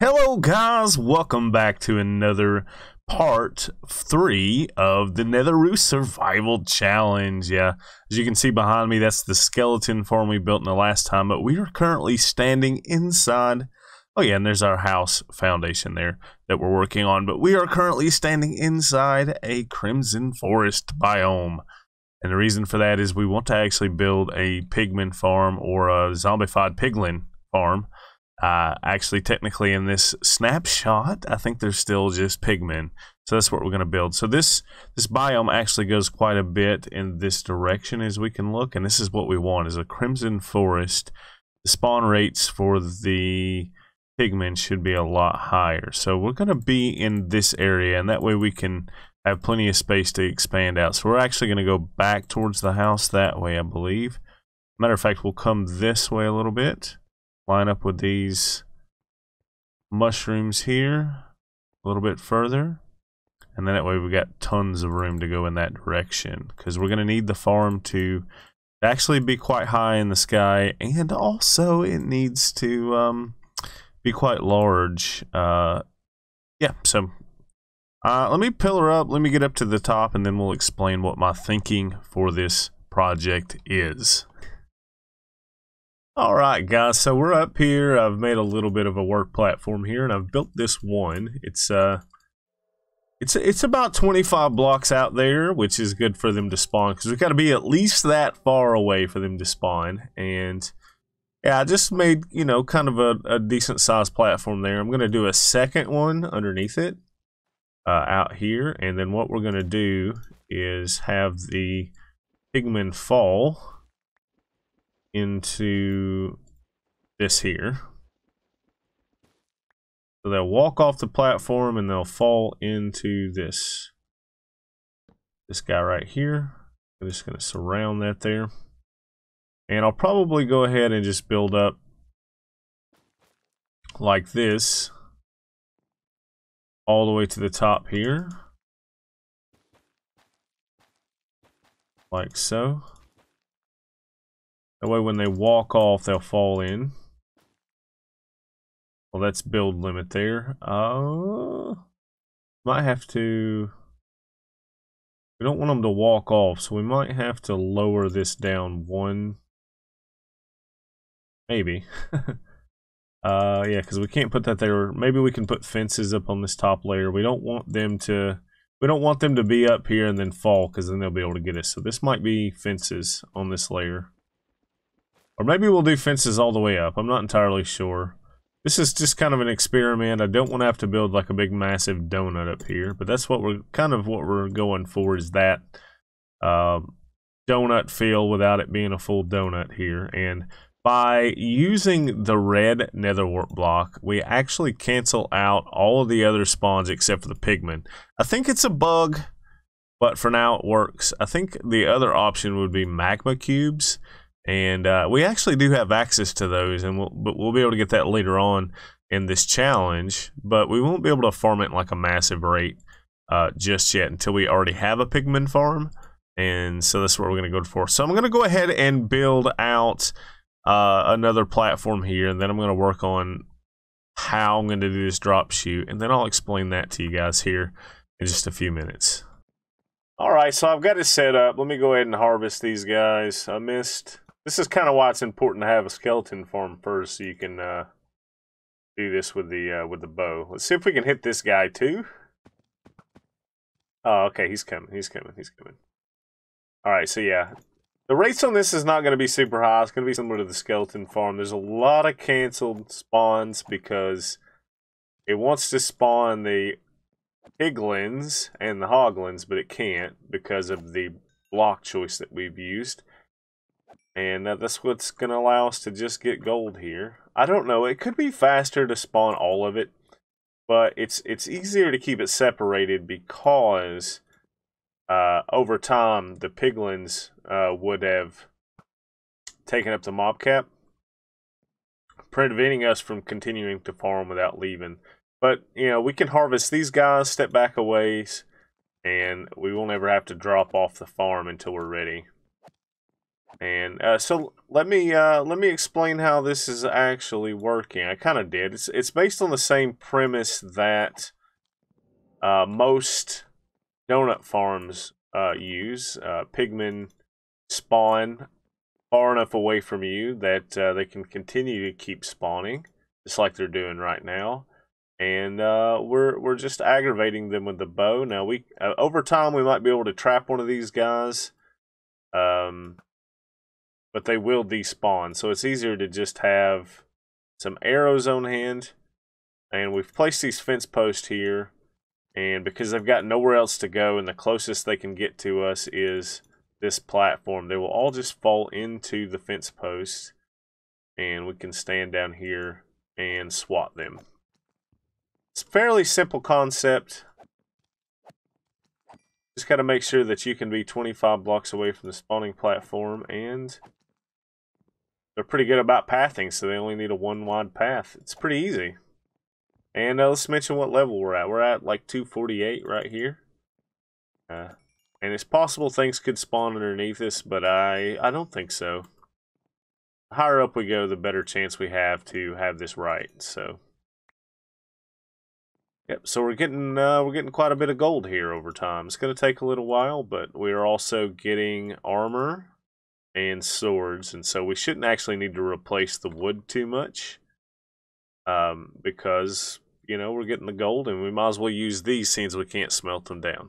Hello guys, welcome back to another part 3 of the Nether Survival Challenge. Yeah, as you can see behind me, that's the skeleton farm we built in the last time, but we are currently standing inside. Oh yeah, and there's our house foundation there that we're working on, but we are currently standing inside a Crimson Forest biome. And the reason for that is we want to actually build a pigman farm or a zombified piglin farm. Actually, technically in this snapshot, I think there's still just pigmen. So that's what we're going to build. So this biome actually goes quite a bit in this direction as we can look. And this is what we want, is a crimson forest. The spawn rates for the pigmen should be a lot higher. So we're going to be in this area, and that way we can have plenty of space to expand out. So we're actually going to go back towards the house that way, I believe. Matter of fact, we'll come this way a little bit. Line up with these mushrooms here a little bit further, and then that way we got tons of room to go in that direction, because we're going to need the farm to actually be quite high in the sky, and also it needs to be quite large. Yeah, so let me pillar up, let me get up to the top, and then we'll explain what my thinking for this project is. Alright guys, so we're up here. I've made a little bit of a work platform here, and I've built this one. It's about 25 blocks out there, which is good for them to spawn, because we've got to be at least that far away for them to spawn. And yeah, I just made, you know, kind of a decent sized platform there. I'm going to do a second one underneath it out here, and then what we're going to do is have the pigmen fall into this here. So they'll walk off the platform and they'll fall into this guy right here. I'm just going to surround that there. And I'll probably go ahead and just build up like this all the way to the top here. Like so. That way when they walk off, they'll fall in. Well, that's build limit there. Might have to... We don't want them to walk off, so we might have to lower this down one. Maybe. Yeah, because we can't put that there. Maybe we can put fences up on this top layer. We don't want them to... We don't want them to be up here and then fall, because then they'll be able to get us. So this might be fences on this layer. Or maybe we'll do fences all the way up. I'm not entirely sure. This is just kind of an experiment. I don't want to have to build like a big massive donut up here, but that's what we're going for, is that donut feel without it being a full donut here. And by using the red nether wart block, we actually cancel out all of the other spawns except for the pigmen. I think it's a bug, but for now it works. I think the other option would be magma cubes. And we actually do have access to those, and we'll be able to get that later on in this challenge. But we won't be able to farm it in like a massive rate just yet until we already have a pigman farm. And so that's what we're going to go for. So I'm going to go ahead and build out another platform here, and then I'm going to work on how I'm going to do this drop shoot, and then I'll explain that to you guys here in just a few minutes. Alright, so I've got it set up. Let me go ahead and harvest these guys. I missed... This is kind of why it's important to have a skeleton farm first, so you can do this with the bow. Let's see if we can hit this guy too. Oh, okay, he's coming. All right, so yeah, the rates on this is not going to be super high. It's going to be similar to the skeleton farm. There's a lot of canceled spawns because it wants to spawn the piglins and the hoglins, but it can't because of the block choice that we've used. And that's what's going to allow us to just get gold here. I don't know. It could be faster to spawn all of it. But it's easier to keep it separated because over time the piglins would have taken up the mob cap, preventing us from continuing to farm without leaving. But, you know, we can harvest these guys, step back a ways, and we won't ever have to drop off the farm until we're ready. And so let me explain how this is actually working. I kind of did. It's based on the same premise that most donut farms use. Pigmen spawn far enough away from you that they can continue to keep spawning, just like they're doing right now. And we're just aggravating them with the bow. Now we over time we might be able to trap one of these guys, but they will despawn. So it's easier to just have some arrows on hand. And we've placed these fence posts here, and because they've got nowhere else to go, and the closest they can get to us is this platform, they will all just fall into the fence posts, and we can stand down here and swat them. It's a fairly simple concept. Just got to make sure that you can be 25 blocks away from the spawning platform, and they're pretty good about pathing, so they only need a one wide path. It's pretty easy. And let's mention what level we're at. We're at like 248 right here. And it's possible things could spawn underneath us, but I don't think so. The higher up we go, the better chance we have to have this right. So, yep. So we're getting quite a bit of gold here over time. It's going to take a little while, but we are also getting armor and swords, and so we shouldn't actually need to replace the wood too much, because you know we're getting the gold, and we might as well use these since we can't smelt them down.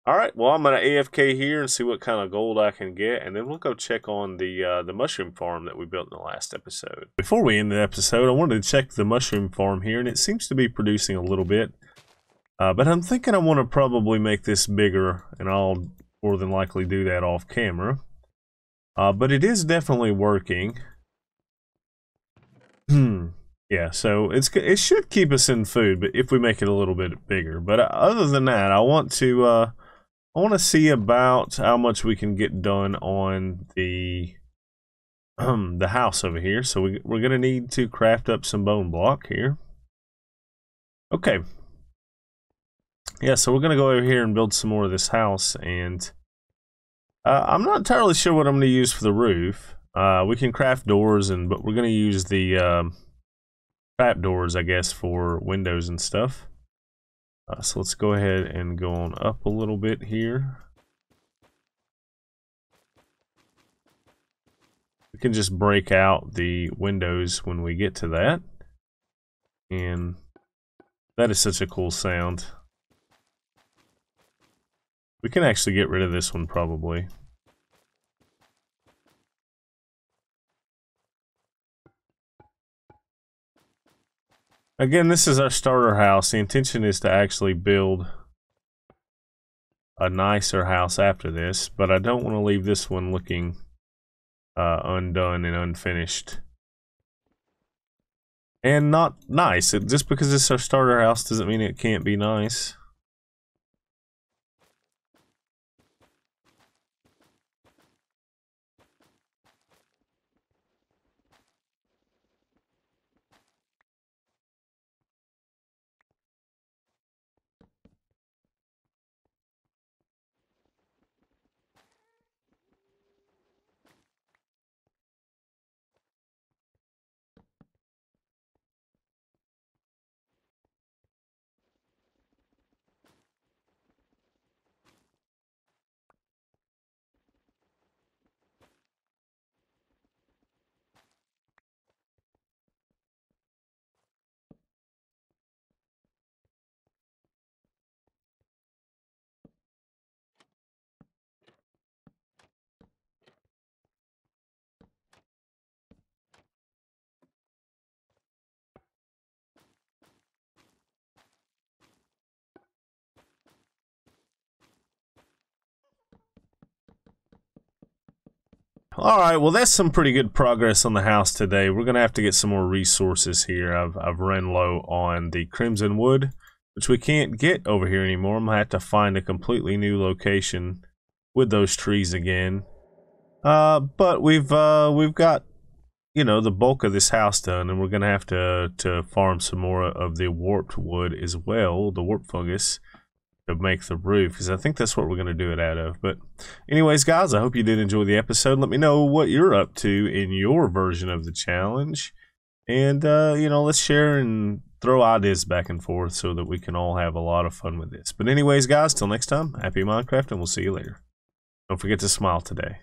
Alright, well, I'm going to AFK here and see what kind of gold I can get, and then we'll go check on the mushroom farm that we built in the last episode. Before we end the episode, I wanted to check the mushroom farm here, and it seems to be producing a little bit. But I'm thinking I want to probably make this bigger, and I'll more than likely do that off camera. But it is definitely working. Yeah, so it should keep us in food, but if we make it a little bit bigger. But other than that, I want to see about how much we can get done on the house over here. So we're gonna need to craft up some bone block here. Okay. Yeah, so we're gonna go over here and build some more of this house, and I'm not entirely sure what I'm gonna use for the roof. We can craft doors, but we're gonna use the trap doors, I guess, for windows and stuff. So let's go ahead and go on up a little bit here. We can just break out the windows when we get to that. And that is such a cool sound. We can actually get rid of this one probably. Again, this is our starter house. The intention is to actually build a nicer house after this, but I don't want to leave this one looking undone and unfinished. And not nice. Just because it's our starter house doesn't mean it can't be nice. Alright, well that's some pretty good progress on the house today. We're going to have to get some more resources here. I've run low on the crimson wood, which we can't get over here anymore. I'm going to have to find a completely new location with those trees again. But we've got, you know, the bulk of this house done, and we're going to have to farm some more of the warped wood as well, the warp fungus, to make the roof, because I think that's what we're going to do it out of. But anyways, guys, I hope you did enjoy the episode. Let me know what you're up to in your version of the challenge. And, you know, let's share and throw ideas back and forth so that we can all have a lot of fun with this. But anyways, guys, till next time, happy Minecraft, and we'll see you later. Don't forget to smile today.